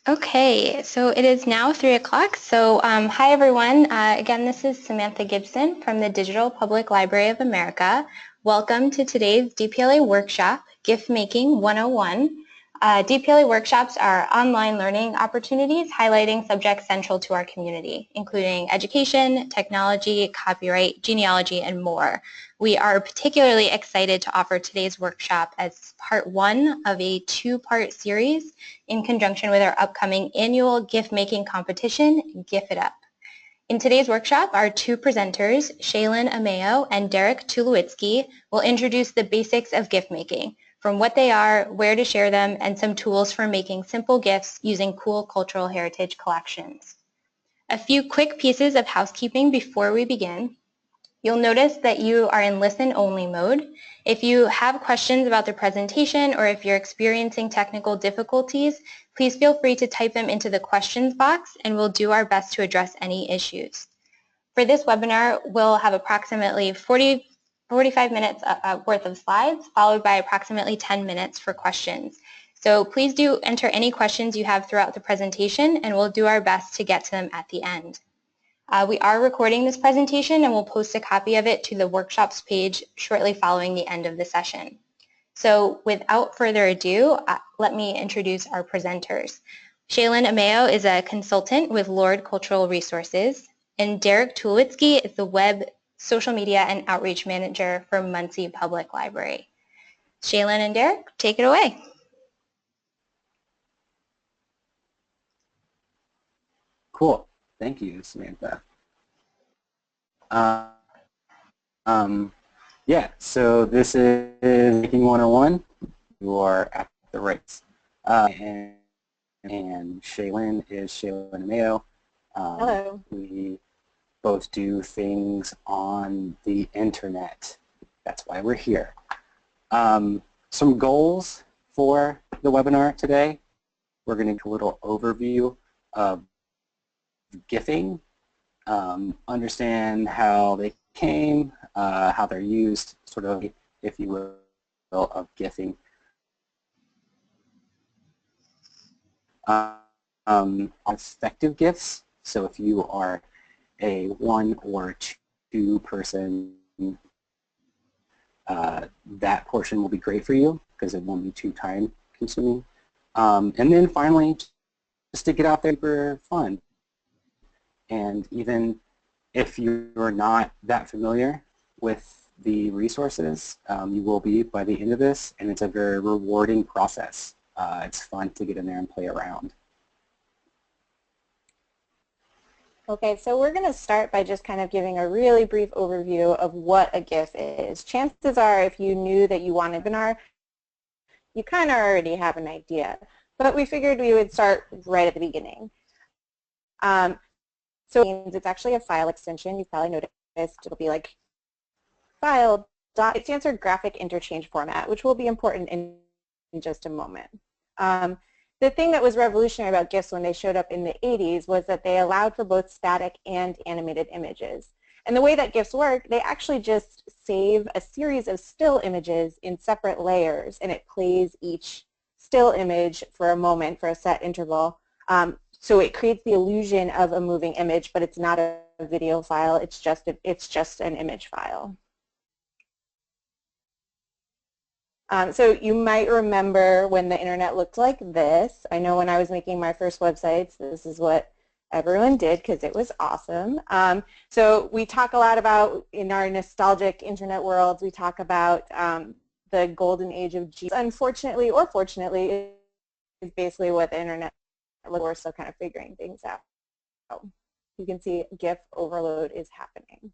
Okay, so it is now 3 o'clock. So hi everyone. Again, this is Samantha Gibson from the Digital Public Library of America. Welcome to today's DPLA workshop, GIF Making 101. DPLA workshops are online learning opportunities highlighting subjects central to our community, including education, technology, copyright, genealogy, and more. We are particularly excited to offer today's workshop as part one of a two-part series in conjunction with our upcoming annual GIF making competition, GIF It Up. In today's workshop, our two presenters, Shaylin Ameo and Derek Tulowitzki, will introduce the basics of GIF making, from what they are, where to share them, and some tools for making simple GIFs using cool cultural heritage collections. A few quick pieces of housekeeping before we begin. You'll notice that you are in listen-only mode. If you have questions about the presentation or if you're experiencing technical difficulties, please feel free to type them into the questions box and we'll do our best to address any issues. For this webinar, we'll have approximately 45 minutes worth of slides, followed by approximately 10 minutes for questions. So please do enter any questions you have throughout the presentation and we'll do our best to get to them at the end. We are recording this presentation and we'll post a copy of it to the workshops page shortly following the end of the session. So without further ado, let me introduce our presenters. Shaylin Ameo is a consultant with Lord Cultural Resources, and Derek Tulowitzki is the Web, Social Media, and Outreach Manager for Muncie Public Library. Shaylin and Derek, take it away. Cool. Thank you, Samantha. Yeah, so this is Making 101. You are at the right. And Shaylin is Shaylin Mayo. Hello. We both do things on the internet. That's why we're here. Some goals for the webinar today. We're going to do a little overview of GIFing, understand how they came, how they're used, sort of, if you will, of GIFing. Effective GIFs, so if you are a one or two person, that portion will be great for you because it won't be too time consuming. And then finally, just to get out there for fun. And even if you're not that familiar with the resources, you will be by the end of this, and it's a very rewarding process. It's fun to get in there and play around. Okay, so we're going to start by just kind of giving a really brief overview of what a GIF is. Chances are, if you knew that you wanted a webinar, you kind of already have an idea. But we figured we would start right at the beginning. So it means it's actually a file extension. You've probably noticed it'll be like file. It stands for graphic interchange format, which will be important in just a moment. The thing that was revolutionary about GIFs when they showed up in the 80s was that they allowed for both static and animated images. And the way that GIFs work, they actually just save a series of still images in separate layers, and it plays each still image for a moment, for a set interval. So it creates the illusion of a moving image, but it's not a video file. It's just an image file. So you might remember when the internet looked like this. I know when I was making my first websites, this is what everyone did because it was awesome. So we talk a lot about, in our nostalgic internet worlds, we talk about the golden age of GIFs. Unfortunately or fortunately, is basically what the internet, we're still kind of figuring things out. You can see GIF overload is happening.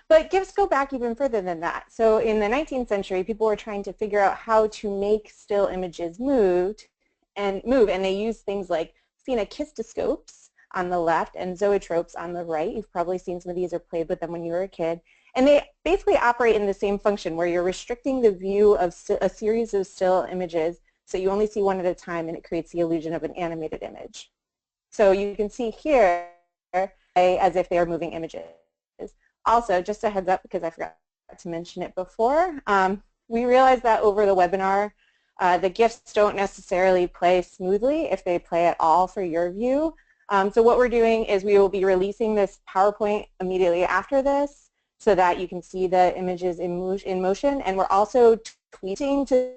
But GIFs go back even further than that. So in the 19th century, people were trying to figure out how to make still images move, and they used things like phenakistoscopes on the left and zoetropes on the right. You've probably seen some of these or played with them when you were a kid. And they basically operate in the same function where you're restricting the view of a series of still images so you only see one at a time, and it creates the illusion of an animated image. So you can see here as if they are moving images. Also, just a heads up because I forgot to mention it before, we realized that over the webinar The GIFs don't necessarily play smoothly if they play at all for your view. So what we're doing is we will be releasing this PowerPoint immediately after this so that you can see the images in motion. And we're also tweeting to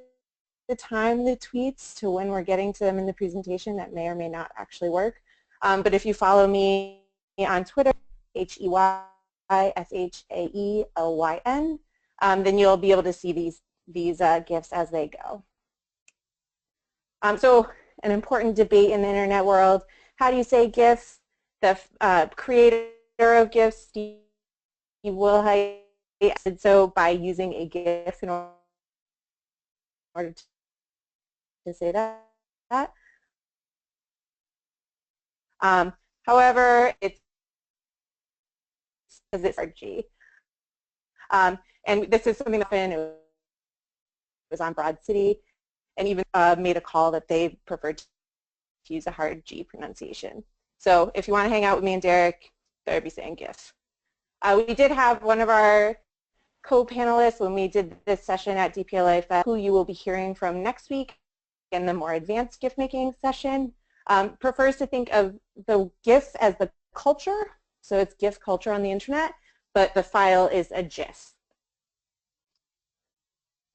time the tweets to when we're getting to them in the presentation. That may or may not actually work. But if you follow me on Twitter, HEYSHAELYN, then you'll be able to see these GIFs as they go. So an important debate in the internet world, how do you say GIFs? The creator of GIFs, Steve Wilhite, said so by using a GIF in order to say that. However, it's G. And this is something that was on Broad City, and even made a call that they preferred to use a hard G pronunciation. So if you want to hang out with me and Derek, better be saying GIF. We did have one of our co-panelists when we did this session at DPLA, who you will be hearing from next week in the more advanced GIF making session, prefers to think of the GIF as the culture. So it's GIF culture on the internet, but the file is a GIF.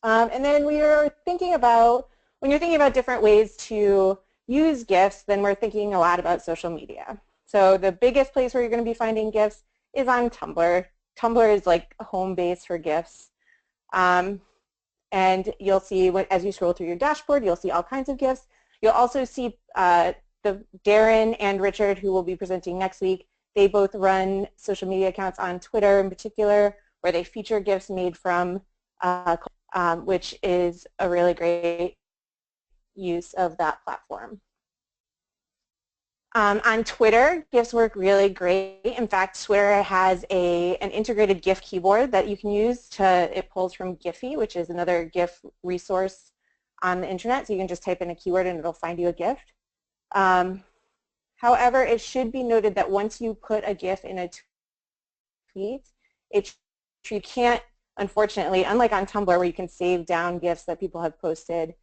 And then we are thinking about, when you're thinking about different ways to use GIFs, then we're thinking a lot about social media. So the biggest place where you're going to be finding GIFs is on Tumblr. Tumblr is like a home base for GIFs. And you'll see, as you scroll through your dashboard, you'll see all kinds of GIFs. You'll also see the Darren and Richard, who will be presenting next week. They both run social media accounts on Twitter in particular, where they feature GIFs made from which is a really great use of that platform. On Twitter, GIFs work really great. In fact, Twitter has an integrated GIF keyboard that you can use it pulls from Giphy, which is another GIF resource on the internet. So you can just type in a keyword and it'll find you a GIF. However, it should be noted that once you put a GIF in a tweet, you can't, unfortunately, unlike on Tumblr where you can save down GIFs that people have posted,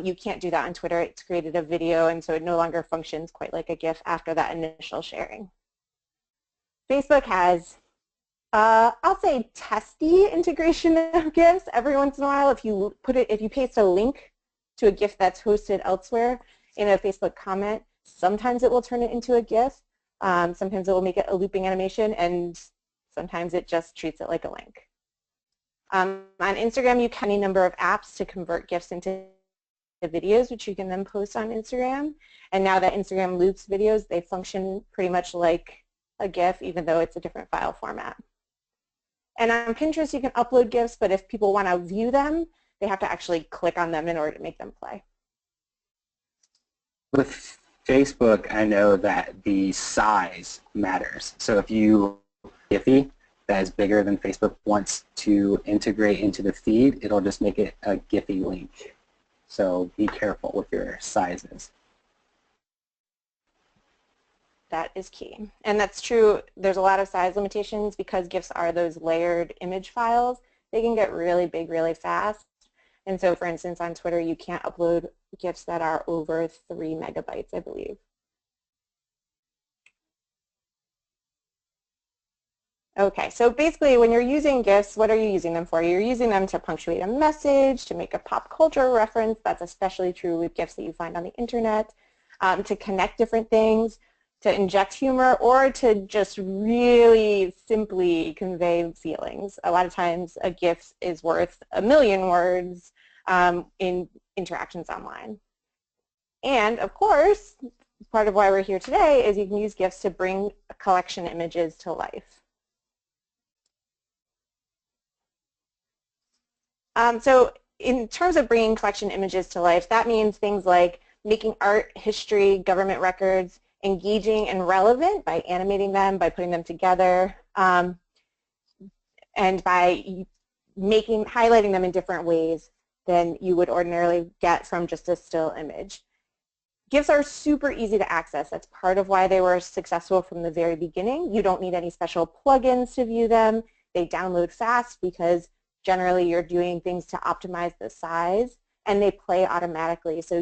you can't do that on Twitter. It's created a video, and so it no longer functions quite like a GIF after that initial sharing. Facebook has, I'll say, testy integration of GIFs. Every once in a while, if you paste a link to a GIF that's hosted elsewhere in a Facebook comment, sometimes it will turn it into a GIF. Sometimes it will make it a looping animation, and sometimes it just treats it like a link. On Instagram, you can any number of apps to convert GIFs into videos, which you can then post on Instagram. And now that Instagram loops videos, they function pretty much like a GIF, even though it's a different file format. And on Pinterest, you can upload GIFs, but if people want to view them, they have to actually click on them in order to make them play. With Facebook, I know that the size matters. So if you Giphy that is bigger than Facebook wants to integrate into the feed, it'll just make it a Giphy link. So be careful with your sizes. That is key. And that's true. There's a lot of size limitations because GIFs are those layered image files. They can get really big really fast. And so, for instance, on Twitter, you can't upload GIFs that are over 3 megabytes, I believe. Okay, so basically when you're using GIFs, what are you using them for? You're using them to punctuate a message, to make a pop culture reference. That's especially true with GIFs that you find on the internet, to connect different things, to inject humor, or to just really simply convey feelings. A lot of times a GIF is worth 1,000,000 words in interactions online. And of course, part of why we're here today is you can use GIFs to bring collection images to life. So in terms of bringing collection images to life, that means things like making art, history, government records engaging and relevant by animating them, by putting them together, and by highlighting them in different ways than you would ordinarily get from just a still image. GIFs are super easy to access. That's part of why they were successful from the very beginning. You don't need any special plugins to view them. They download fast because generally you're doing things to optimize the size, and they play automatically. So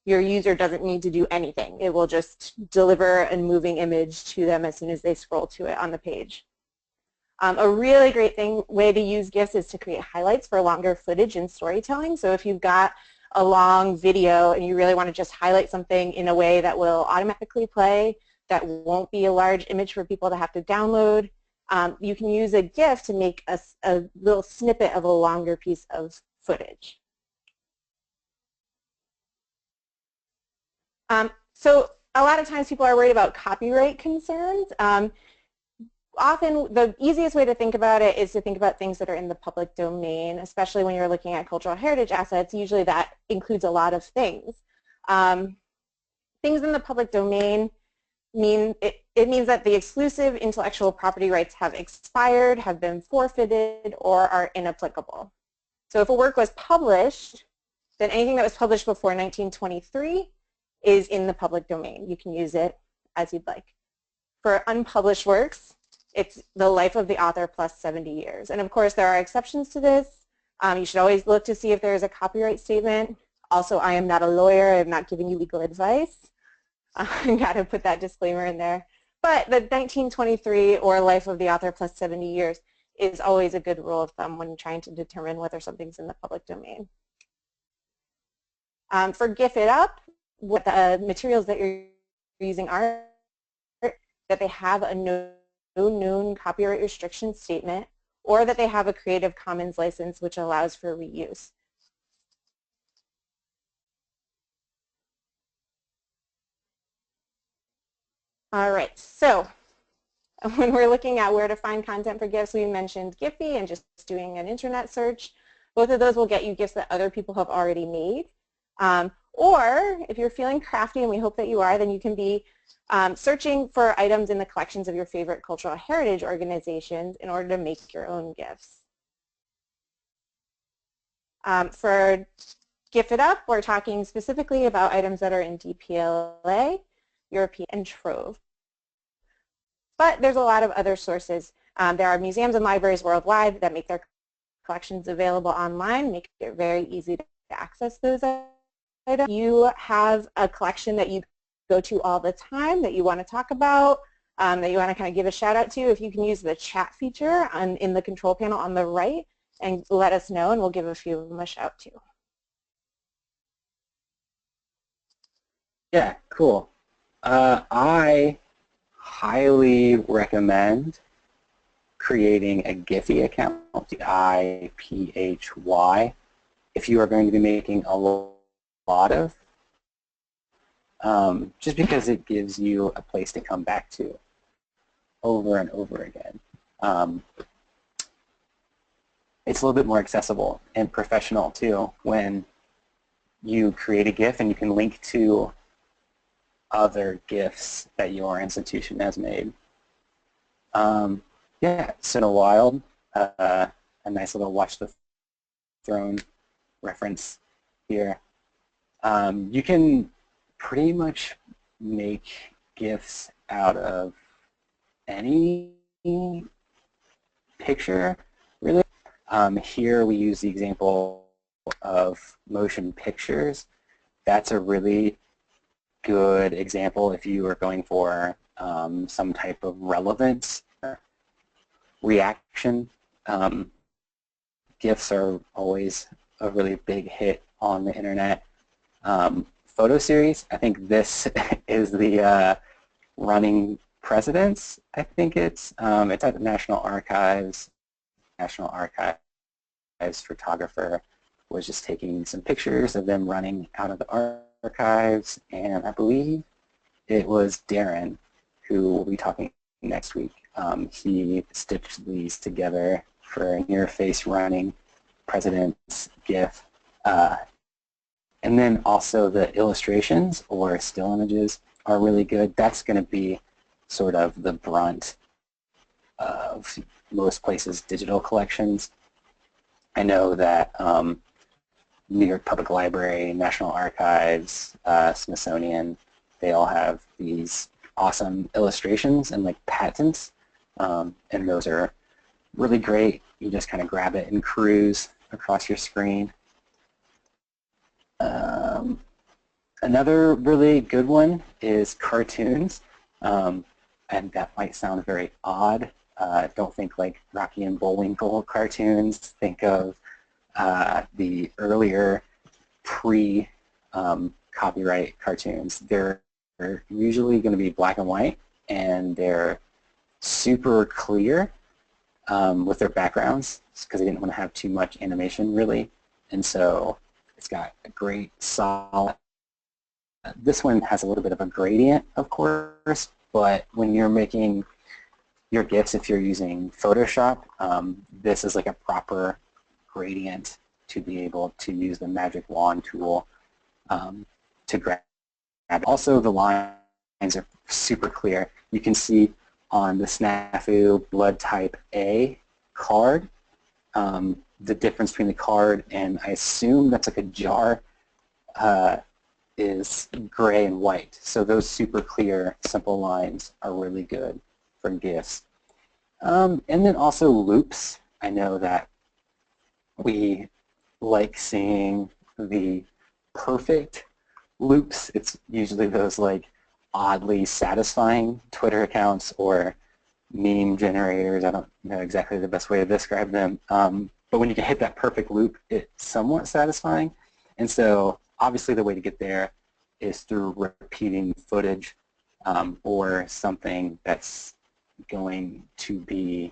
your user doesn't need to do anything. It will just deliver a moving image to them as soon as they scroll to it on the page. A really great way to use GIFs is to create highlights for longer footage and storytelling. So if you've got a long video and you really want to just highlight something in a way that will automatically play, that won't be a large image for people to have to download, you can use a GIF to make a little snippet of a longer piece of footage. So a lot of times people are worried about copyright concerns. Often the easiest way to think about it is to think about things that are in the public domain, especially when you're looking at cultural heritage assets. Usually that includes a lot of things. Things in the public domain it means that the exclusive intellectual property rights have expired, have been forfeited, or are inapplicable. So if a work was published, then anything that was published before 1923 is in the public domain. You can use it as you'd like. For unpublished works, it's the life of the author plus 70 years. And of course, there are exceptions to this. You should always look to see if there is a copyright statement. Also, I am not a lawyer. I'm not giving you legal advice. I got to put that disclaimer in there. But the 1923 or life of the author plus 70 years is always a good rule of thumb when trying to determine whether something's in the public domain. For GIF it up, what the materials that you're using are that they have a known copyright restriction statement, or that they have a Creative Commons license which allows for reuse. All right, so when we're looking at where to find content for GIFs, we mentioned Giphy and just doing an internet search. Both of those will get you GIFs that other people have already made. Or if you're feeling crafty, and we hope that you are, then you can be searching for items in the collections of your favorite cultural heritage organizations in order to make your own GIFs. For GIF it up, we're talking specifically about items that are in DPLA, European, and Trove. But there's a lot of other sources. There are museums and libraries worldwide that make their collections available online, make it very easy to access those items. You have a collection that you go to all the time that you want to talk about, that you want to kind of give a shout out to. If you can use the chat feature in the control panel on the right and let us know, and we'll give a few of them a shout to. Yeah, cool. I highly recommend creating a Giphy account, GIPHY, if you are going to be making a lot of, just because it gives you a place to come back to over and over again. It's a little bit more accessible and professional too when you create a GIF and you can link to other GIFs that your institution has made. Yeah, Cinna Wild, a nice little Watch the Throne reference here. You can pretty much make GIFs out of any picture, really. Here we use the example of motion pictures. That's a really good example if you are going for some type of relevance reaction. GIFs are always a really big hit on the internet. Photo series, I think this is the running precedence. I think it's at the National Archives. National Archives photographer was just taking some pictures of them running out of the archives, and I believe it was Darren who will be talking next week. He stitched these together for a near-face running president's GIF. And then also the illustrations or still images are really good. That's going to be sort of the brunt of most places' digital collections. I know that New York Public Library, National Archives, Smithsonian, they all have these awesome illustrations and like patents, and those are really great. You just kind of grab it and cruise across your screen. Another really good one is cartoons, and that might sound very odd. Don't think like Rocky and Bullwinkle cartoons. Think of the earlier pre-copyright cartoons. They're usually going to be black and white, and they're super clear with their backgrounds because they didn't want to have too much animation, really. And so it's got a great solid. This one has a little bit of a gradient, of course, but when you're making your GIFs, if you're using Photoshop, this is like a proper gradient to be able to use the magic wand tool to grab. Also, the lines are super clear. You can see on the Snafu blood type A card, the difference between the card and I assume that's like a jar is gray and white. So those super clear, simple lines are really good for GIFs. And then also loops. I know that we like seeing the perfect loops. It's usually those like oddly satisfying Twitter accounts or meme generators. I don't know exactly the best way to describe them. But when you can hit that perfect loop, it's somewhat satisfying. And so obviously the way to get there is through repeating footage or something that's going to be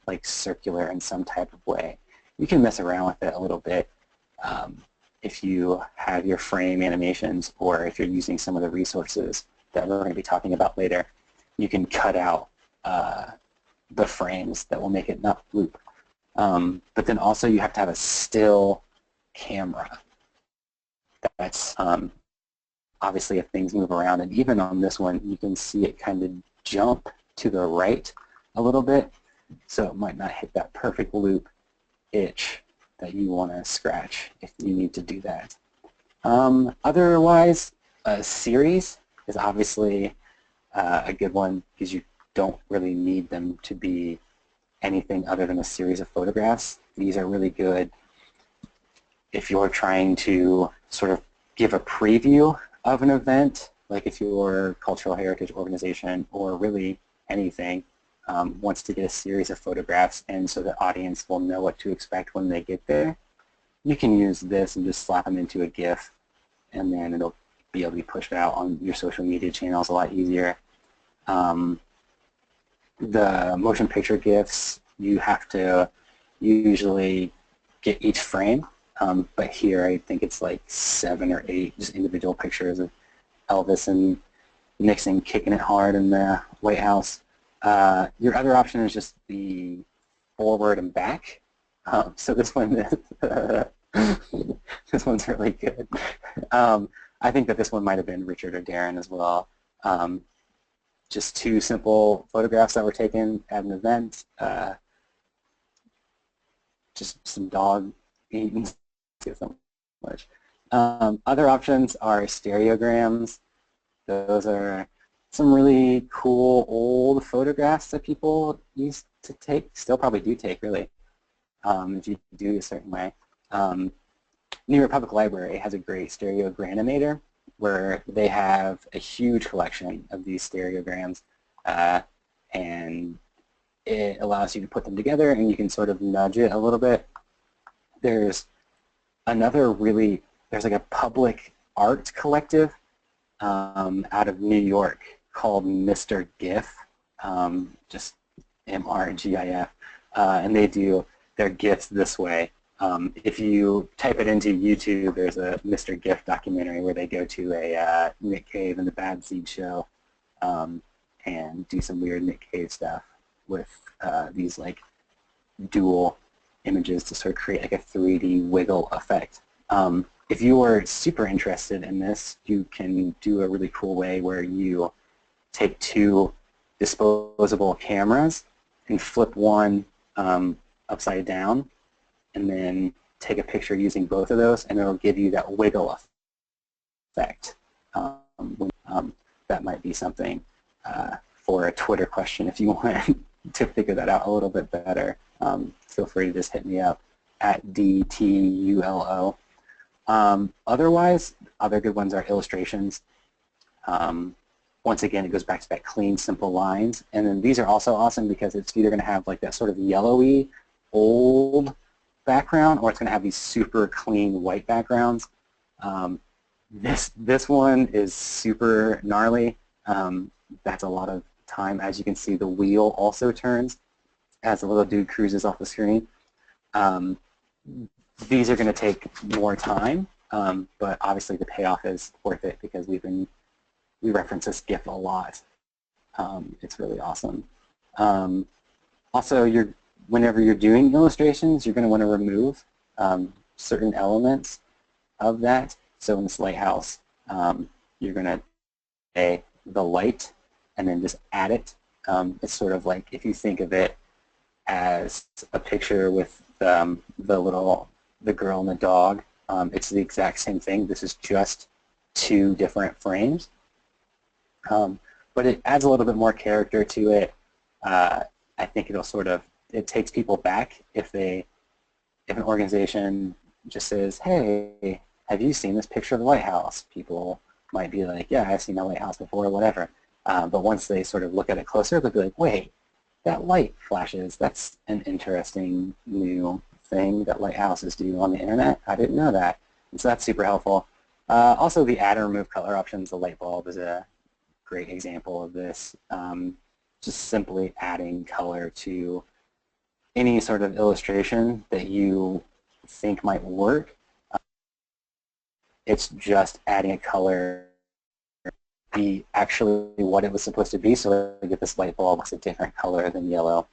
like circular in some type of way. You can mess around with it a little bit if you have your frame animations, or if you're using some of the resources that we're going to be talking about later, you can cut out the frames that will make it not loop. But then also you have to have a still camera. That's obviously if things move around, and even on this one you can see it kind of jump to the right a little bit, so it might not hit that perfect loop itch that you want to scratch if you need to do that. Otherwise, a series is obviously a good one because you don't really need them to be anything other than a series of photographs. These are really good if you're trying to sort of give a preview of an event, like if your cultural heritage organization or really anything wants to get a series of photographs, and so the audience will know what to expect when they get there. You can use this and just slap them into a GIF, and then it'll be able to be pushed out on your social media channels a lot easier. The motion picture GIFs, you have to usually get each frame, but here I think it's like 7 or 8 just individual pictures of Elvis and Nixon kicking it hard in the White House. Your other option is just the forward and back. So this one, this one's really good. I think that this one might have been Richard or Darren as well. Just 2 simple photographs that were taken at an event. Just some dog eating so much. Other options are stereograms. Those are some really cool old photographs that people used to take, still probably do take really, if you do a certain way. New York Public Library has a great stereogranimator where they have a huge collection of these stereograms, and it allows you to put them together and you can sort of nudge it a little bit. There's another there's like a public art collective out of New York called Mr. GIF, just MRGIF, and they do their GIFs this way. If you type it into YouTube, there's a Mr. GIF documentary where they go to a Nick Cave and the Bad Seed show and do some weird Nick Cave stuff with these like dual images to sort of create like a 3D wiggle effect. If you are super interested in this, you can do a really cool way where you take 2 disposable cameras and flip one upside down and then take a picture using both of those, and it'll give you that wiggle effect. That might be something for a Twitter question if you want to figure that out a little bit better. Feel free to just hit me up at DTULO Otherwise, other good ones are illustrations. Once again, it goes back to that clean, simple lines. And then these are also awesome because it's either going to have like that sort of yellowy, old background, or it's going to have these super clean white backgrounds. This one is super gnarly. That's a lot of time. As you can see, the wheel also turns as the little dude cruises off the screen. These are going to take more time, but obviously the payoff is worth it because we reference this GIF a lot. It's really awesome. Also, whenever you're doing illustrations, you're going to want to remove certain elements of that. So in this lighthouse, you're going to say the light and then just add it. It's sort of like if you think of it as a picture with the girl and the dog. It's the exact same thing. This is just 2 different frames. But it adds a little bit more character to it. I think it takes people back if an organization just says, hey, have you seen this picture of the lighthouse? People might be like, yeah, I've seen that lighthouse before, or whatever. But once they sort of look at it closer, they'll be like, wait, that light flashes. That's an interesting new thing that lighthouses do on the internet. I didn't know that. And so that's super helpful. Also, the add and remove color options, the light bulb is a great example of this. Just simply adding color to any sort of illustration that you think might work. It's just adding a color be actually what it was supposed to be, so I get this light bulb that's a different color than yellow.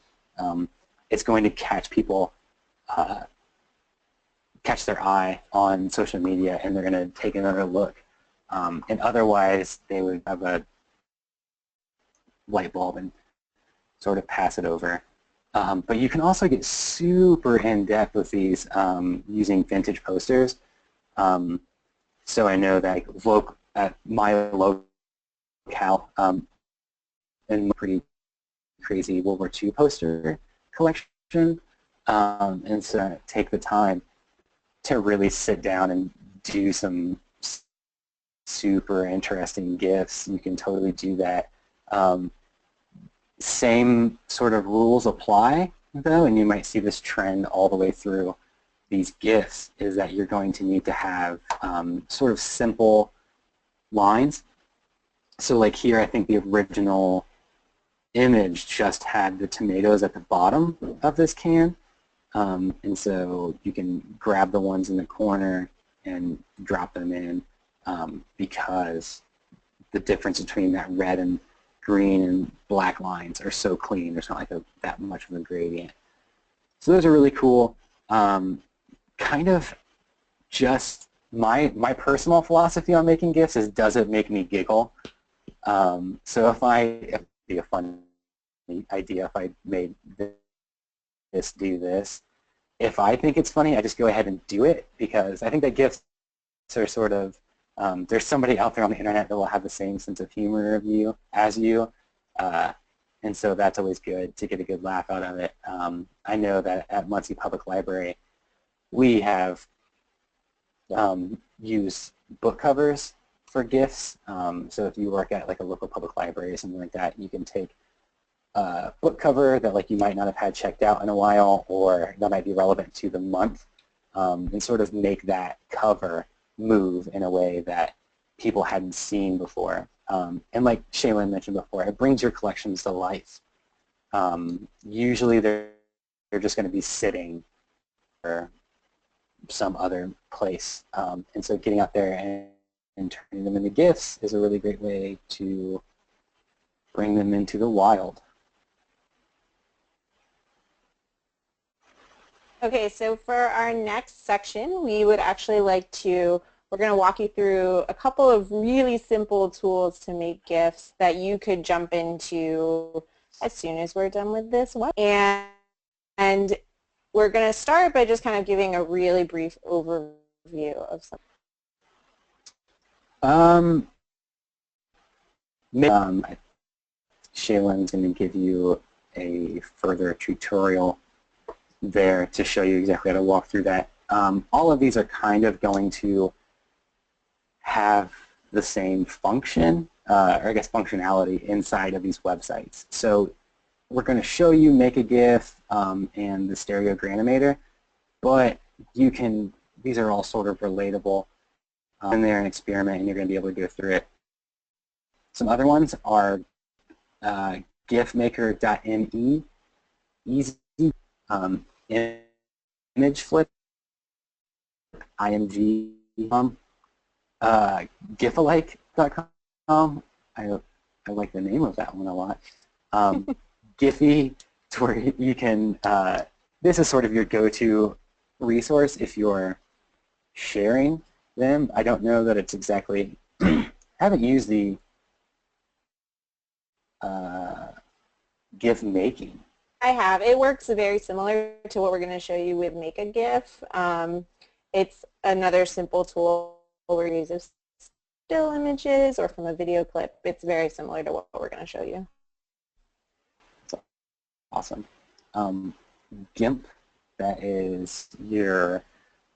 It's going to catch people, catch their eye on social media, and they're going to take another look. And otherwise, they would have a light bulb and sort of pass it over. But you can also get super in-depth with these using vintage posters. So I know that at my locale, and pretty crazy World War II poster collection, and so take the time to really sit down and do some super interesting GIFs. You can totally do that. Same sort of rules apply, though, and you might see this trend all the way through these GIFs, is that you're going to need to have sort of simple lines. So like here, I think the original image just had the tomatoes at the bottom of this can. And so you can grab the ones in the corner and drop them in because the difference between that red and green and black lines are so clean. There's not like that much of a gradient. So those are really cool. Kind of just my personal philosophy on making GIFs is, does it make me giggle? So it'd be a fun idea if I made this do this. If I think it's funny, I just go ahead and do it, because I think that GIFs are sort of, there's somebody out there on the internet that will have the same sense of humor as you, and so that's always good to get a good laugh out of it. I know that at Muncie Public Library, we have used book covers for GIFs. So if you work at like a local public library or something like that, you can take a book cover that like you might not have had checked out in a while, or that might be relevant to the month, and sort of make that cover move in a way that people hadn't seen before. And like Shaylin mentioned before, it brings your collections to life. Usually they're just going to be sitting or some other place. And so getting out there and turning them into GIFs is a really great way to bring them into the wild. Okay, so for our next section, we would actually like to, we're going to walk you through a couple of really simple tools to make GIFs that you could jump into as soon as we're done with this one. And we're going to start by just kind of giving a really brief overview of some. Shaylin's going to give you a further tutorial there to show you exactly how to walk through that. all of these are kind of going to have the same function, or I guess functionality inside of these websites. So we're going to show you Make a GIF and the Stereo Granimator, but you can, these are all sort of relatable in there, an experiment, and you're going to be able to go through it. Some other ones are gifmaker.me, easy, image flip, img, gifalike.com. I like the name of that one a lot. Giphy, to where you can, this is sort of your go-to resource if you're sharing them. I don't know that it's exactly, haven't used the GIF making. I have. It works very similar to what we're going to show you with Make a GIF. It's another simple tool where you use still images or from a video clip. It's very similar to what we're going to show you. Awesome. GIMP, that is your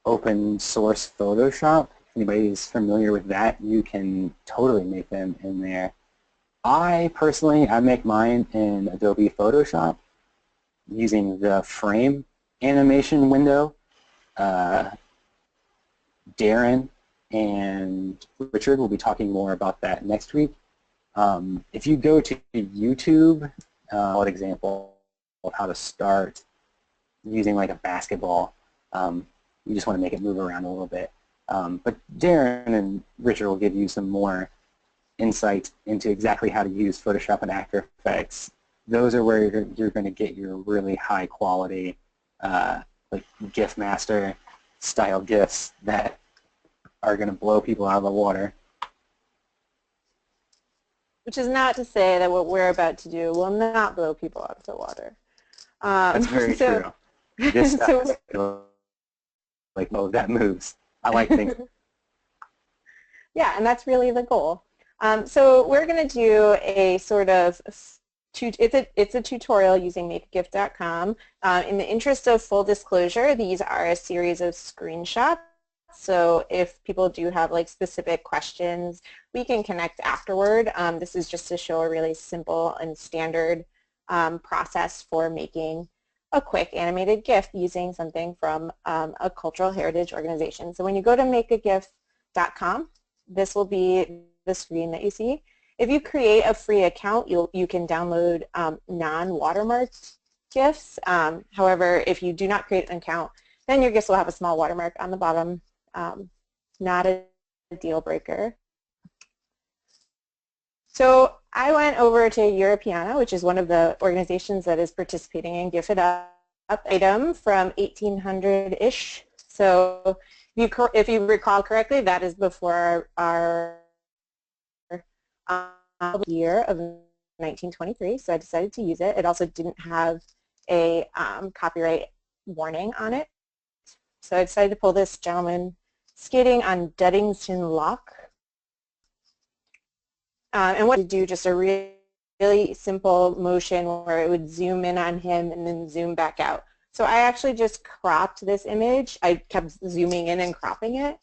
open source Photoshop. If anybody's familiar with that, you can totally make them in there. I make mine in Adobe Photoshop using the frame animation window. Darren and Richard will be talking more about that next week. If you go to YouTube, an example of how to start using like a basketball, you just want to make it move around a little bit. But Darren and Richard will give you some more insight into exactly how to use Photoshop and After Effects. Those are where you're going to get your really high quality like GIF master style GIFs that are going to blow people out of the water. Which is not to say that what we're about to do will not blow people out of the water. That's very true. This stuff is like, oh, that moves. I like things. Yeah, and that's really the goal. So we're going to do a sort of, it's a tutorial using makeagif.com. In the interest of full disclosure, these are a series of screenshots. So if people do have like specific questions, we can connect afterward. This is just to show a really simple and standard process for making a quick animated GIF using something from a cultural heritage organization. So when you go to makeagif.com, this will be the screen that you see. If you create a free account, you can download non-watermarked GIFs. However, if you do not create an account, then your GIFs will have a small watermark on the bottom. Not a deal breaker. So I went over to Europeana, which is one of the organizations that is participating in GIF It Up item from 1800-ish. So if you recall correctly, that is before our year of 1923, so I decided to use it. It also didn't have a copyright warning on it. So I decided to pull this gentleman skating on Duddingston Lock. And what to do, just a really simple motion where it would zoom in on him and then zoom back out. So I actually just cropped this image. I kept zooming in and cropping it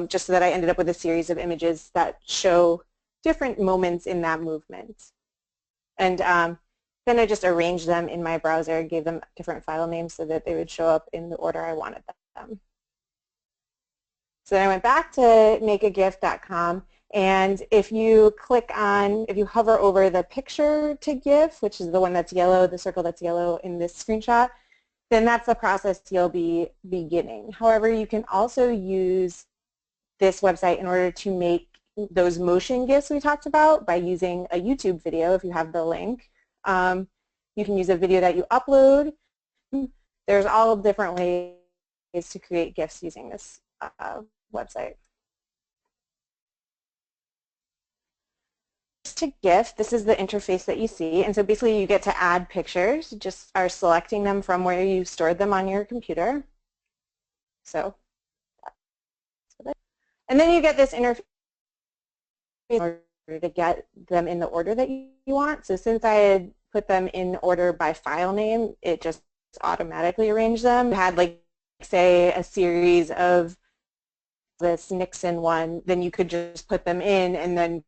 just so that I ended up with a series of images that show different moments in that movement. And then I just arranged them in my browser, gave them different file names so that they would show up in the order I wanted them. So then I went back to makeagif.com, and if you hover over the picture to GIF, which is the one that's yellow, the circle that's yellow in this screenshot, then that's the process you'll be beginning. However, you can also use this website in order to make those motion GIFs we talked about by using a YouTube video if you have the link. You can use a video that you upload. There's all different ways to create GIFs using this website. To GIF, this is the interface that you see, and so basically you get to add pictures. You just are selecting them from where you stored them on your computer. So, and then you get this interface in order to get them in the order that you want. So since I had put them in order by file name, it just automatically arranged them. It had like say, a series of this Nixon one, then you could just put them in and then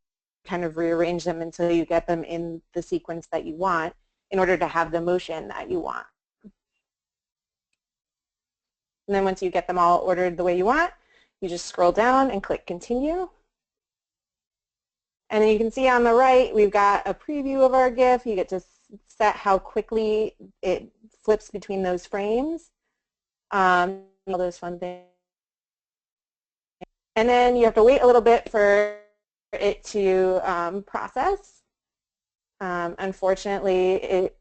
kind of rearrange them until you get them in the sequence that you want in order to have the motion that you want. And then once you get them all ordered the way you want, you just scroll down and click continue. And then you can see on the right, we've got a preview of our GIF. You get to set how quickly it flips between those frames. All those fun things. And then you have to wait a little bit for it to process. Unfortunately, it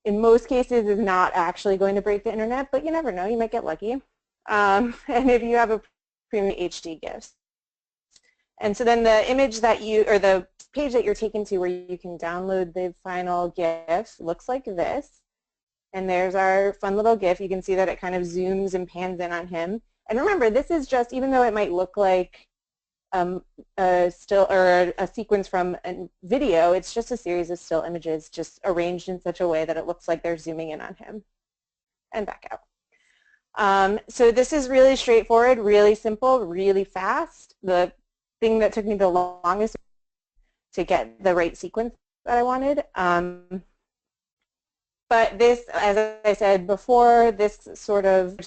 in most cases is not actually going to break the internet, but you never know, you might get lucky. And if you have a premium HD GIFs. And so then the image that you, or the page that you're taken to where you can download the final GIF looks like this. And there's our fun little GIF. You can see that it kind of zooms and pans in on him. And remember, this is just, even though it might look like a still or a sequence from a video, it's just a series of still images just arranged in such a way that it looks like they're zooming in on him and back out. So this is really straightforward, really simple, really fast. The thing that took me the longest to get the right sequence that I wanted. But this, as I said before, this sort of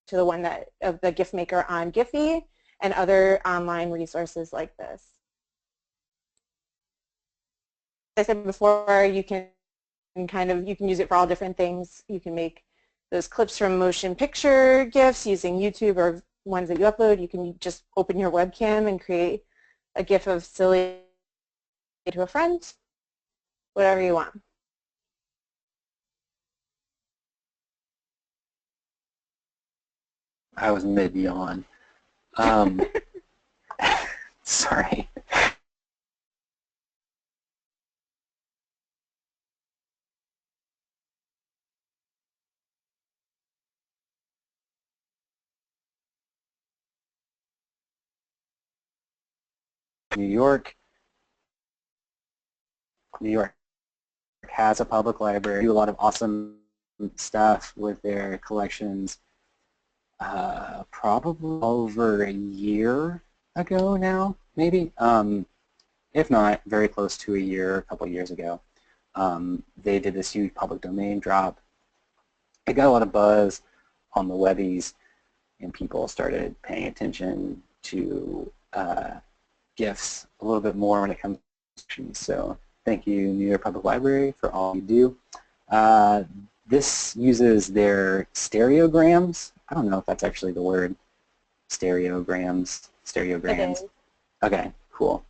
to the one that of the GIF maker on Giphy and other online resources like this. As I said before, you can use it for all different things. You can make those clips from motion picture GIFs using YouTube or ones that you upload. You can just open your webcam and create a GIF of silly to a friend, whatever you want. I was mid-yawn. Sorry. New York has a public library. They do a lot of awesome stuff with their collections. Probably over a year ago now, maybe. If not, very close to a year, a couple of years ago. They did this huge public domain drop. It got a lot of buzz on the webbies, and people started paying attention to GIFs a little bit more when it comes to. So thank you, New York Public Library, for all you do. This uses their stereograms. I don't know if that's actually the word. Stereograms. Okay, cool.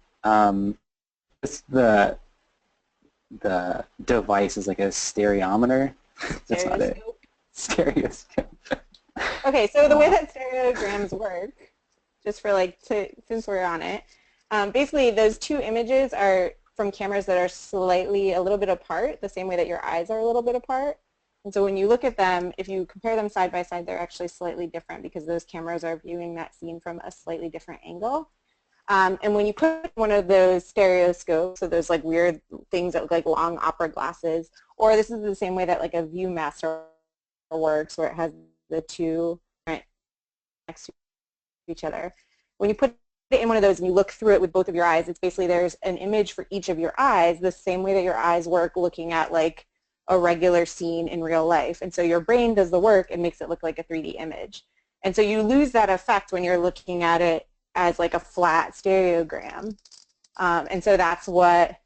It's the device is like a stereometer. That's not it. Stereoscope. Okay, so the way that stereograms work, just for since we're on it, basically those two images are from cameras that are slightly a little bit apart, the same way that your eyes are a little bit apart. And so when you look at them, if you compare them side by side, they're actually slightly different because those cameras are viewing that scene from a slightly different angle. And when you put one of those stereoscopes, so those like weird things that look like long opera glasses, or this is the same way that like a ViewMaster works, where it has the two next to each other. When you put it in one of those and you look through it with both of your eyes, it's basically there's an image for each of your eyes, the same way that your eyes work looking at like a regular scene in real life. And so your brain does the work and makes it look like a 3D image. And so you lose that effect when you're looking at it as like a flat stereogram. And so that's what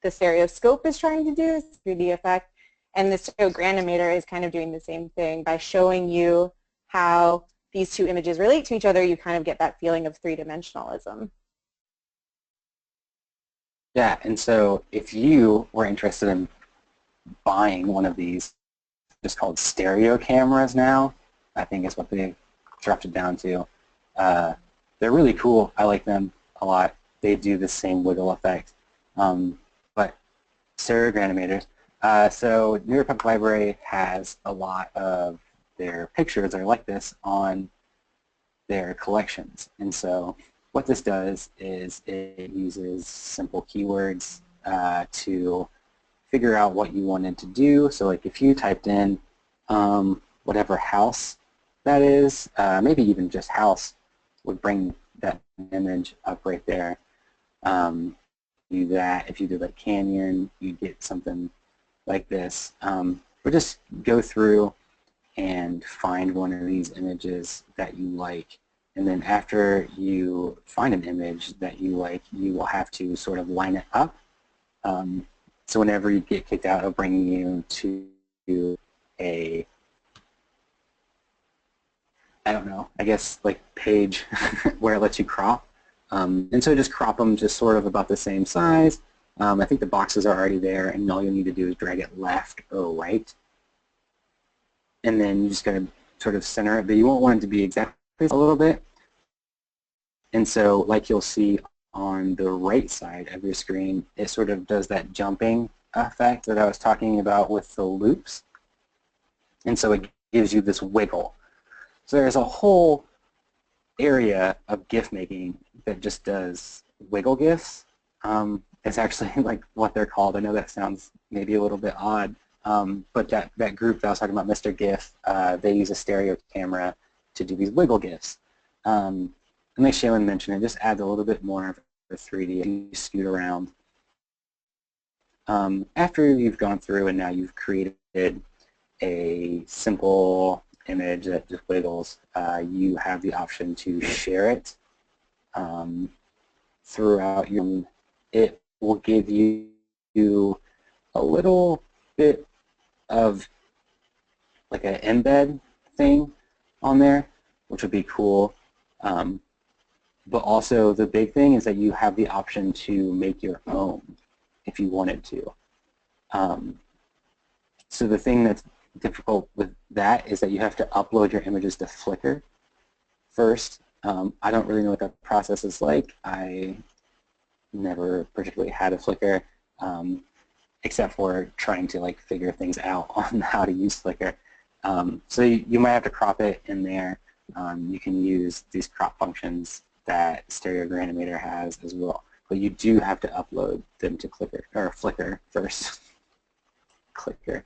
the stereoscope is trying to do, is 3D effect. And the stereogranimator is kind of doing the same thing by showing you how these two images relate to each other. You kind of get that feeling of three-dimensionalism. Yeah, and so if you were interested in buying one of these, just called stereo cameras now, I think is what they've dropped it down to. They're really cool. I like them a lot. They do the same wiggle effect. But stereogranimators. So New York Public Library has a lot of their pictures that are like this on their collections. And so what this does is it uses simple keywords to figure out what you wanted to do. So like if you typed in whatever house that is. Maybe even just house would bring that image up right there. Do that. If you did like canyon, you get something like this. Or just go through and find one of these images that you like. And then after you find an image that you like, you will have to sort of line it up. So whenever you get kicked out, it'll bring you to a, I don't know, I guess like page where it lets you crop. And so just crop them just sort of about the same size. I think the boxes are already there, and all you'll need to do is drag it left or right. And then you just got to sort of center it, but you won't want it to be exactly a little bit. And so like you'll see on the right side of your screen, it sort of does that jumping effect that I was talking about with the loops. And so it gives you this wiggle. So there's a whole area of GIF making that just does wiggle GIFs. It's actually like what they're called. I know that sounds maybe a little bit odd, but that group that I was talking about, Mr. GIF, they use a stereo camera to do these wiggle GIFs. And like Shaylin mentioned, it just adds a little bit more of a 3D. You scoot around. After you've gone through and now you've created a simple image that just wiggles, you have the option to share it throughout your. It will give you a little bit of like an embed thing on there, which would be cool. But also the big thing is that you have the option to make your own if you wanted to. So the thing that's difficult with that is that you have to upload your images to Flickr first. I don't really know what that process is like. I never particularly had a Flickr, except for trying to like figure things out on how to use Flickr. So you might have to crop it in there. You can use these crop functions that Stereo Animator has as well, but you do have to upload them to Flickr first. Flickr.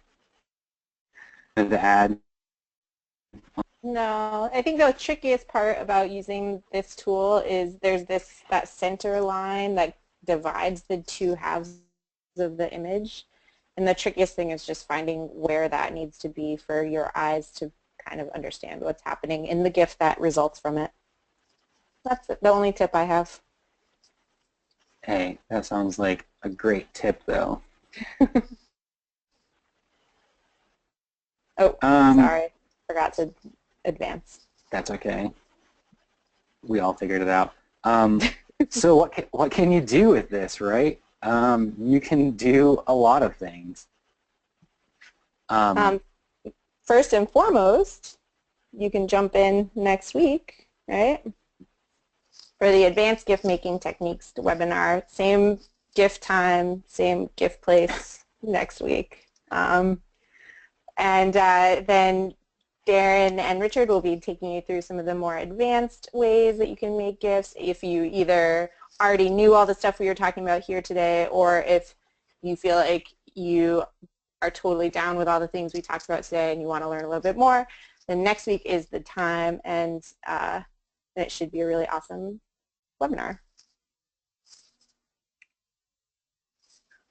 And to add. No, I think the trickiest part about using this tool is there's that center line that divides the two halves of the image, and the trickiest thing is just finding where that needs to be for your eyes to kind of understand what's happening in the GIF that results from it. That's the only tip I have. Hey, that sounds like a great tip, though. Oh, sorry. Forgot to advance. That's okay. We all figured it out. So what can you do with this, right? You can do a lot of things. First and foremost, you can jump in next week, right? For the Advanced GIF Making Techniques webinar. Same GIF time, same GIF place next week. And then Darren and Richard will be taking you through some of the more advanced ways that you can make GIFs if you either already knew all the stuff we were talking about here today, or if you feel like you are totally down with all the things we talked about today and you want to learn a little bit more, then next week is the time, and it should be a really awesome webinar.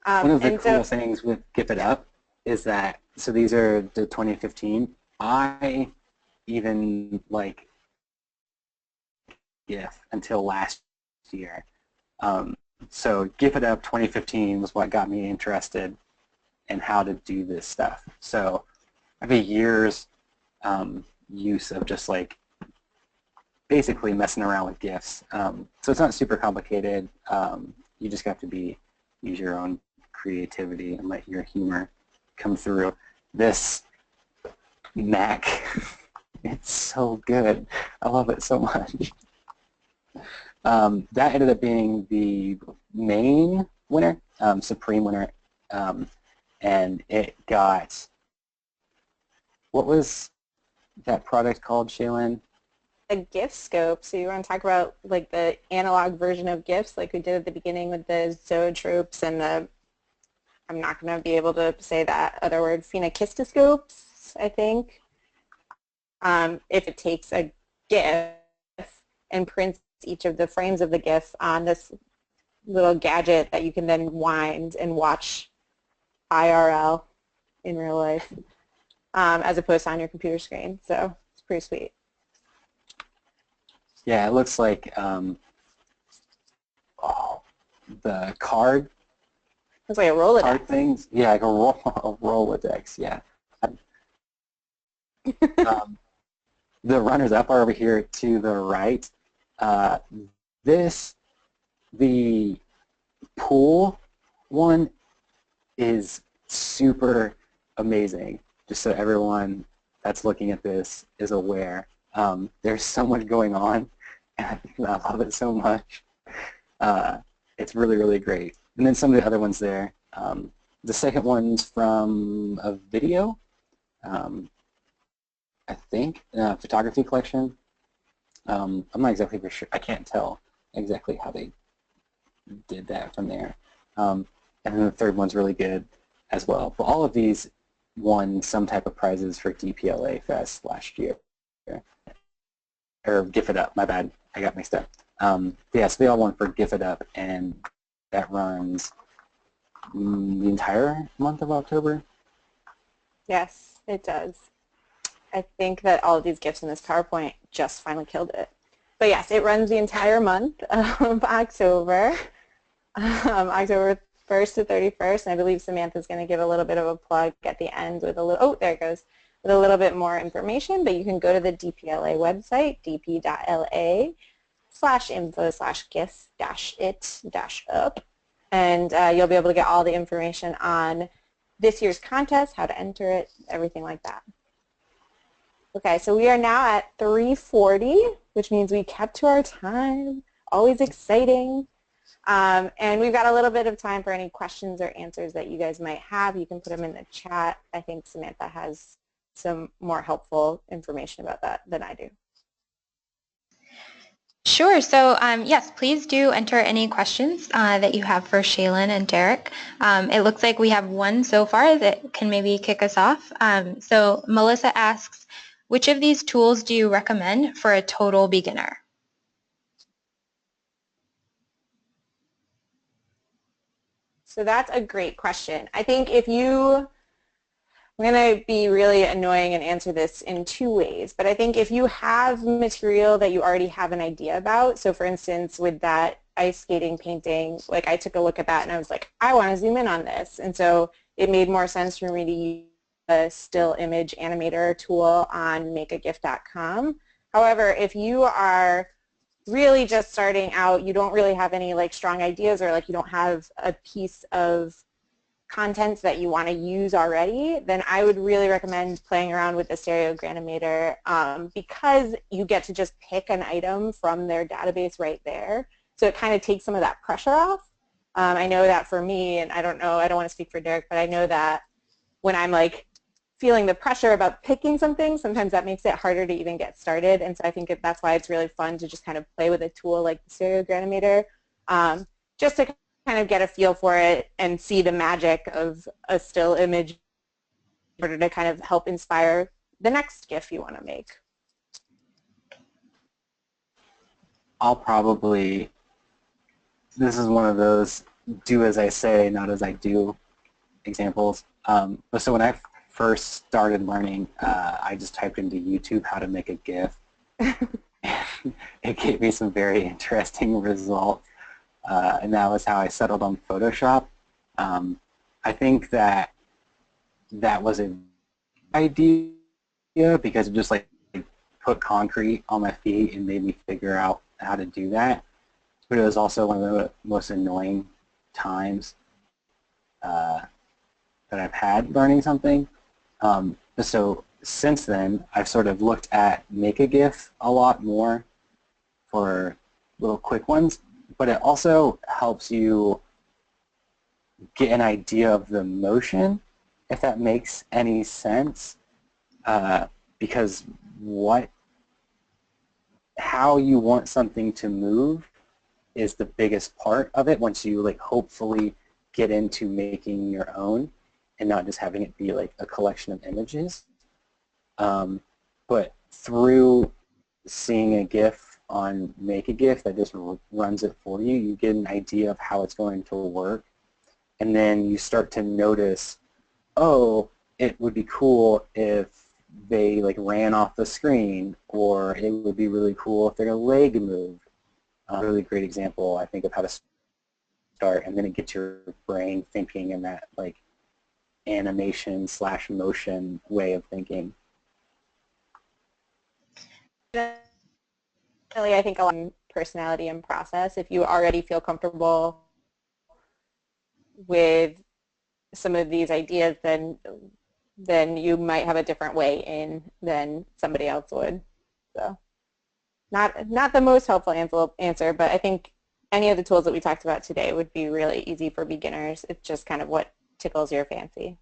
One of the cool things with GIF It Up is that, so these are the 2015. I even like GIF until last year. So GIF It Up 2015 was what got me interested in how to do this stuff. So I have a year's use of just like basically messing around with GIFs. So it's not super complicated. You just have to use your own creativity and let your humor come through. This Mac, it's so good. I love it so much. That ended up being the main winner, supreme winner, and it got, what was that product called, Shaylin? A GIF scope. So you want to talk about like the analog version of GIFs like we did at the beginning with the zoetropes and the, I'm not going to be able to say that other word, phenakistoscopes, I think. if it takes a GIF and prints each of the frames of the GIF on this little gadget that you can then wind and watch IRL in real life, as opposed to on your computer screen. So it's pretty sweet. Yeah, it looks like the card. Looks like a Rolodex. Card things. Yeah, like a Rolodex. Yeah. The runners-up are over here to the right. The pool one is super amazing, just so everyone that's looking at this is aware. There's so much going on, and I love it so much. It's really, really great. And then some of the other ones there. The second one's from a video, I think, photography collection. I'm not exactly for sure. I can't tell exactly how they did that from there. And then the third one's really good as well. But all of these won some type of prizes for DPLA Fest last year. Or GIF It Up, my bad. I got mixed up. Yeah, so they all won for GIF It Up, and that runs the entire month of October. Yes, it does. I think that all of these GIFs in this PowerPoint just finally killed it. But yes, it runs the entire month of October, October 1st to 31st, and I believe Samantha's going to give a little bit of a plug at the end with a little, oh, there it goes, with a little bit more information, but you can go to the DPLA website, dp.la/info/gif-it-up, and you'll be able to get all the information on this year's contest, how to enter it, everything like that. Okay, so we are now at 3:40, which means we kept to our time. Always exciting. And we've got a little bit of time for any questions or answers that you guys might have. You can put them in the chat. I think Samantha has some more helpful information about that than I do. Sure. So yes, please do enter any questions that you have for Shaylin and Derek. It looks like we have one so far that can maybe kick us off. So Melissa asks, which of these tools do you recommend for a total beginner? So that's a great question. I think if you, I'm going to be really annoying and answer this in two ways, but I think if you have material that you already have an idea about, so for instance with that ice skating painting, like I took a look at that and I was like, I want to zoom in on this, and so it made more sense for me to use a still image animator tool on makeagif.com. However, if you are really just starting out, you don't really have any like strong ideas, or like you don't have a piece of content that you want to use already, then I would really recommend playing around with the Stereogranimator, because you get to just pick an item from their database right there. So it kind of takes some of that pressure off. I know that for me, and I don't know, I don't want to speak for Derek, but I know that when I'm like feeling the pressure about picking something, sometimes that makes it harder to even get started. And so I think that's why it's really fun to just kind of play with a tool like the Stereogranimator, just to kind of get a feel for it and see the magic of a still image in order to kind of help inspire the next GIF you want to make. I'll probably, this is one of those do as I say, not as I do examples. But so when I first started learning, I just typed into YouTube how to make a GIF. It gave me some very interesting results, and that was how I settled on Photoshop. I think that was an idea because it just like put concrete on my feet and made me figure out how to do that. But it was also one of the most annoying times that I've had learning something. So since then, I've sort of looked at Make a GIF a lot more for little quick ones, but it also helps you get an idea of the motion, if that makes any sense, because how you want something to move is the biggest part of it once you like hopefully get into making your own and not just having it be like a collection of images. But through seeing a GIF on Make a GIF that just runs it for you, you get an idea of how it's going to work, and then you start to notice, oh, it would be cool if they like ran off the screen, or it would be really cool if their leg moved. A really great example, I think, of how to start, and then it gets your brain thinking in that like animation / motion way of thinking. Really, I think a lot of personality and process. If you already feel comfortable with some of these ideas, then you might have a different way in than somebody else would. So not the most helpful answer, but I think any of the tools that we talked about today would be really easy for beginners. It's just kind of what tickles your fancy.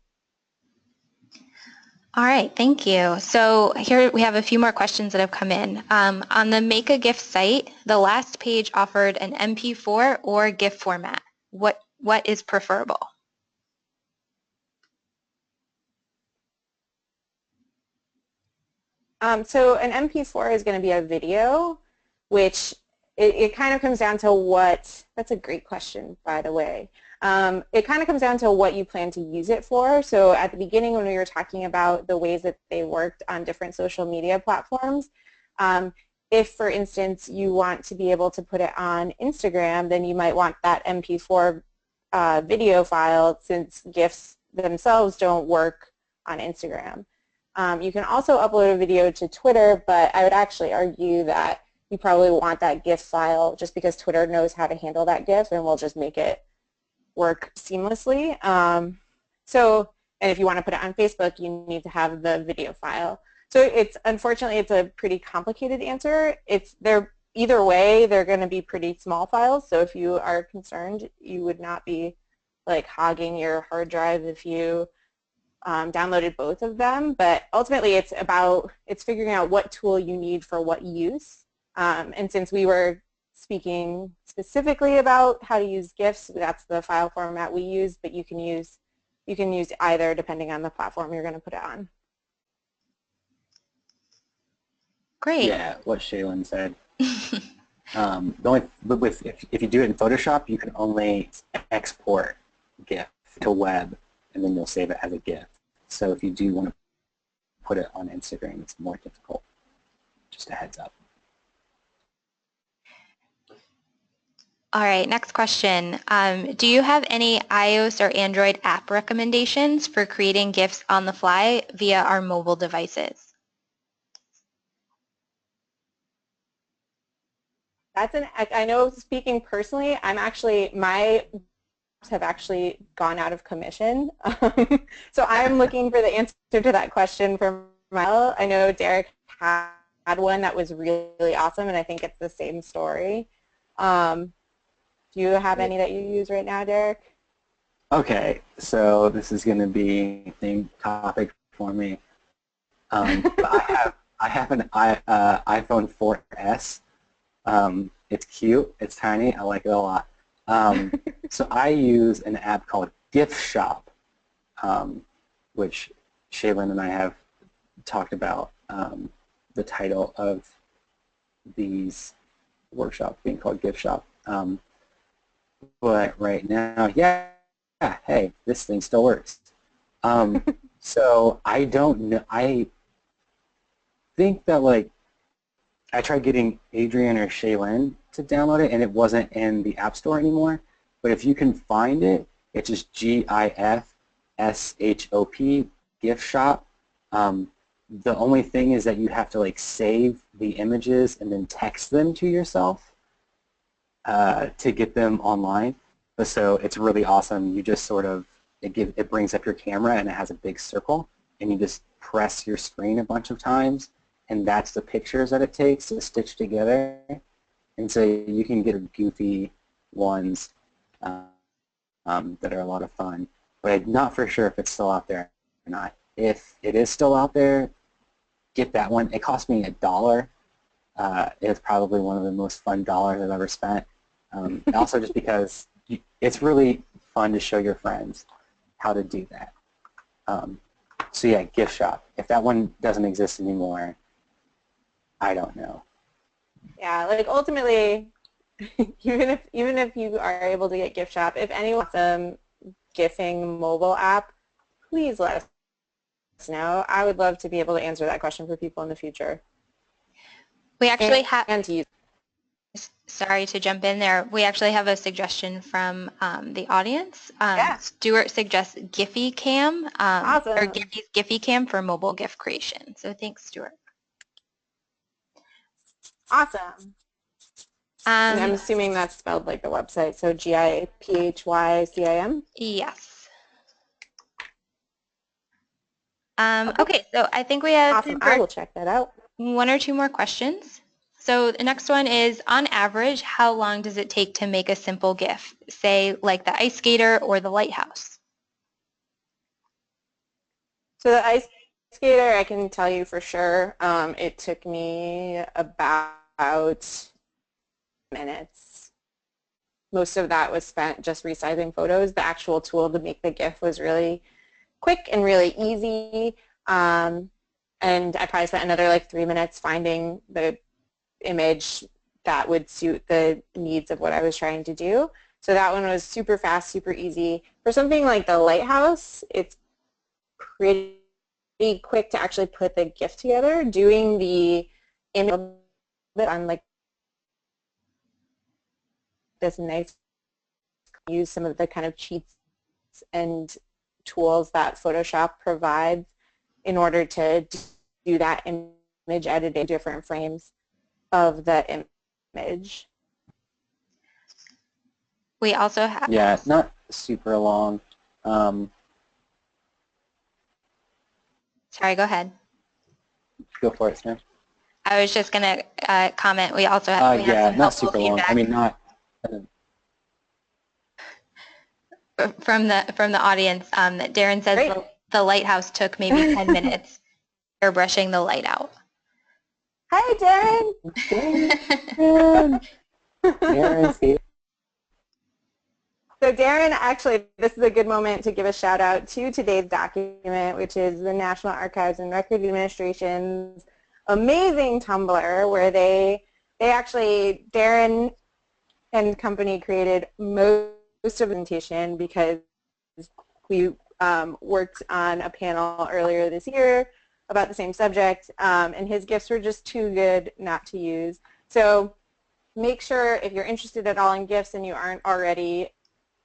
All right, thank you. So here we have a few more questions that have come in. On the Make a GIF site, the last page offered an MP4 or GIF format. What is preferable? So an MP4 is going to be a video, which it kind of comes down to what, that's a great question, by the way. It kind of comes down to what you plan to use it for. So at the beginning when we were talking about the ways that they worked on different social media platforms, if, for instance, you want to be able to put it on Instagram, then you might want that MP4 video file, since GIFs themselves don't work on Instagram. You can also upload a video to Twitter, but I would actually argue that you probably want that GIF file just because Twitter knows how to handle that GIF and will just make it work seamlessly. And if you want to put it on Facebook, you need to have the video file. So unfortunately, it's a pretty complicated answer. Either way, they're going to be pretty small files. So if you are concerned, you would not be like hogging your hard drive if you downloaded both of them, but ultimately it's figuring out what tool you need for what use. And since we were speaking specifically about how to use GIFs, that's the file format we use, but you can use either depending on the platform you're going to put it on. Great. Yeah, what Shaylin said. If you do it in Photoshop, you can only export GIF to web, and then you'll save it as a GIF. So if you do want to put it on Instagram, it's more difficult. Just a heads up. All right, next question. Do you have any iOS or Android app recommendations for creating GIFs on the fly via our mobile devices? I know, speaking personally, my have actually gone out of commission. So I'm looking for the answer to that question from Mel. I know Derek had one that was really awesome, and I think it's the same story. Do you have any that you use right now, Derek? Okay, so this is going to be a thing topic for me. But I have an iPhone 4S. It's cute. It's tiny. I like it a lot. So I use an app called GIF Shop, which Shaylin and I have talked about the title of these workshops being called GIF Shop. But right now, yeah, hey, this thing still works. So I don't know. I think that like I tried getting Adrian or Shaylin to download it, and it wasn't in the App Store anymore. But if you can find it, it's just GIFSHOP, GIF Shop. The only thing is that you have to like save the images and then text them to yourself to get them online. But so it's really awesome. You just sort of it brings up your camera and it has a big circle, and you just press your screen a bunch of times, and that's the pictures that it takes to stitch together. And so you can get goofy ones that are a lot of fun. But I'm not for sure if it's still out there or not. If it is still out there, get that one. It cost me $1. It's probably one of the most fun dollars I've ever spent. Also just because it's really fun to show your friends how to do that. So yeah, GIF Shop. If that one doesn't exist anymore, I don't know. Yeah, like ultimately, even if you are able to get Gift Shop, if anyone wants a GIFing mobile app, please let us know. I would love to be able to answer that question for people in the future. We actually have, and to use. Sorry to jump in there. We actually have a suggestion from the audience. Yeah. Stuart suggests Giphy Cam, Awesome. or Giphy Cam for mobile GIF creation. So thanks, Stuart. Awesome. And I'm assuming that's spelled like the website, so GIPHYCIM? Yes. Okay, so I think we have awesome. I will check that out. 1 or 2 more questions. So the next one is, on average, how long does it take to make a simple GIF, say like the ice skater or the lighthouse? So the ice skater, I can tell you for sure, it took me about minutes. Most of that was spent just resizing photos. The actual tool to make the GIF was really quick and really easy. And I probably spent another like 3 minutes finding the image that would suit the needs of what I was trying to do. So that one was super fast, super easy. For something like the lighthouse, it's pretty quick to actually put the GIF together. Doing the image on like this nice, use some of the kind of cheats and tools that Photoshop provides in order to do that image editing, different frames of the image. We also have... Yeah, it's not super long. Sorry, go ahead. Go for it, Sam. I was just going to comment. We also have, yeah, some not super feedback. long. I mean, not... From the audience, that Darren says the lighthouse took maybe 10 minutes airbrushing the light out. Hi, Darren. Darren. Darren's here. So Darren, actually, this is a good moment to give a shout out to today's document, which is the National Archives and Record Administration's amazing Tumblr, where they actually, Darren and company created most of the presentation because we worked on a panel earlier this year about the same subject, and his GIFs were just too good not to use. So make sure, if you're interested at all in GIFs and you aren't already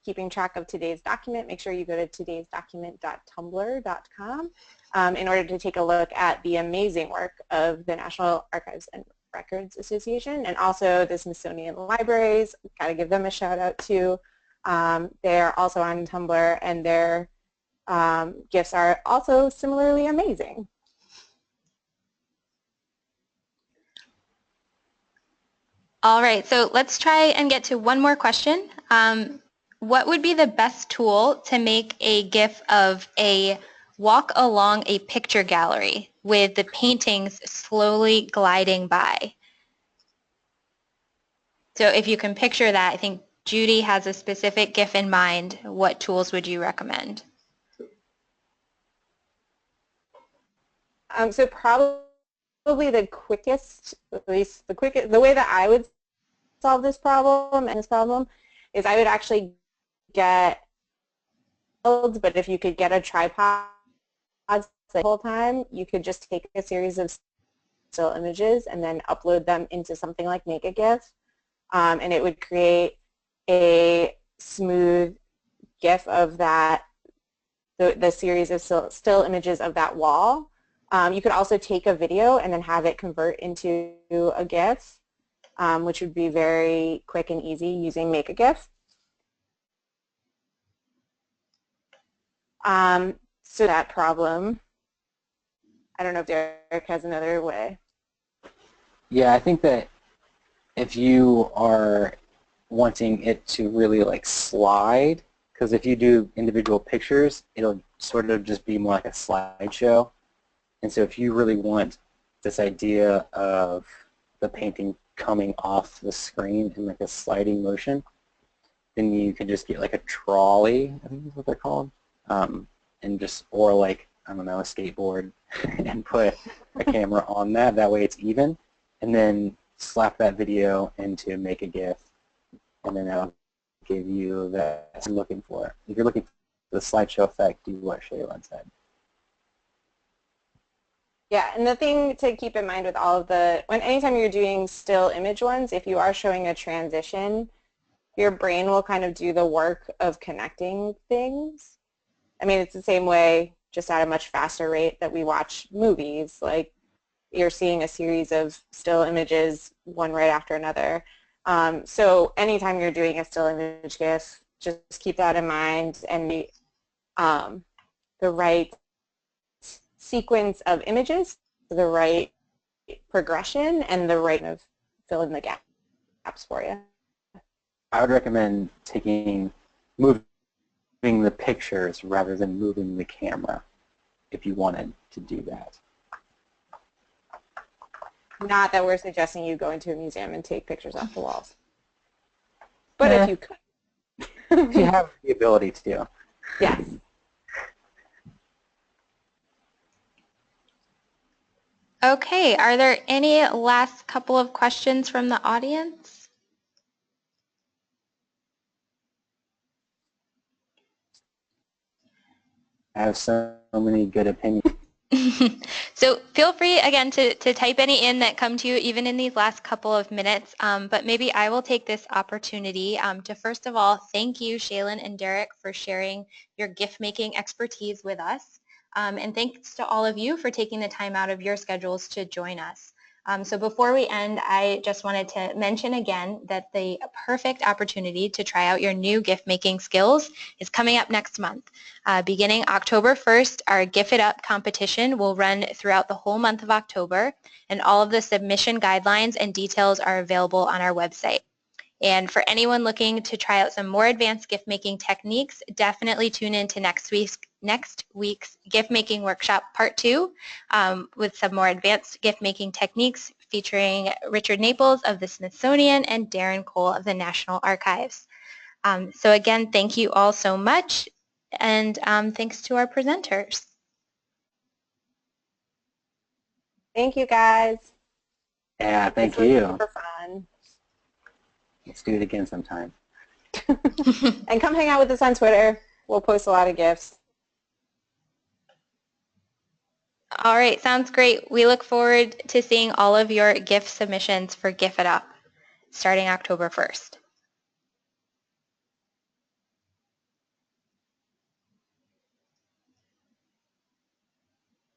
keeping track of today's document, make sure you go to todaysdocument.tumblr.com in order to take a look at the amazing work of the National Archives and Records Association and also the Smithsonian Libraries. Got to give them a shout out too. They're also on Tumblr, and their GIFs are also similarly amazing. All right, so let's try and get to one more question. What would be the best tool to make a GIF of a walk along a picture gallery with the paintings slowly gliding by? So if you can picture that, I think Judy has a specific GIF in mind. What tools would you recommend? So probably the quickest, at least the way that I would solve this problem is I would actually get, but if you could get a tripod the whole time, you could just take a series of still images and then upload them into something like Make a GIF, and it would create a smooth GIF of that, the series of still images of that wall. You could also take a video and then have it convert into a GIF, which would be very quick and easy using Make a GIF. So that problem, I don't know if Derek has another way. Yeah, I think that if you are wanting it to really like slide, because if you do individual pictures, it'll sort of just be more like a slideshow. And so if you really want this idea of the painting coming off the screen in like a sliding motion, then you can just get like a trolley, I think is what they're called, and just, or like, I don't know, a skateboard and put a camera on that. That way it's even. and then slap that video into Make a GIF, and then that'll give you that you're looking for. If you're looking for the slideshow effect, do what Shaylin said. Yeah, and the thing to keep in mind with all of anytime you're doing still image ones, if you are showing a transition, your brain will kind of do the work of connecting things. I mean, it's the same way, just at a much faster rate that we watch movies. Like, you're seeing a series of still images, one right after another. So anytime you're doing a still image GIF, just keep that in mind, and the right sequence of images, the right progression, and the right of fill in the gaps for you. I would recommend moving the pictures rather than moving the camera if you wanted to do that. Not that we're suggesting you go into a museum and take pictures off the walls. But if you could. If you have the ability to. Yes. Okay, are there any last couple of questions from the audience? I have so many good opinions. So feel free, again, to type any in that come to you even in these last couple of minutes, but maybe I will take this opportunity to first of all thank you, Shaylin and Derek, for sharing your GIF making expertise with us. And thanks to all of you for taking the time out of your schedules to join us. So before we end, I just wanted to mention again that the perfect opportunity to try out your new GIF making skills is coming up next month. Beginning October 1st, our GIF It Up competition will run throughout the whole month of October, and all of the submission guidelines and details are available on our website. And for anyone looking to try out some more advanced GIF making techniques, definitely tune in to next week's GIF making workshop part 2 with some more advanced GIF making techniques featuring Richard Naples of the Smithsonian and Darren Cole of the National Archives. So again, thank you all so much, and thanks to our presenters. Thank you, guys. Yeah, thank this you. was super fun. Let's do it again sometime. And come hang out with us on Twitter. We'll post a lot of GIFs. All right, sounds great. We look forward to seeing all of your GIF submissions for GIF It Up starting October 1st.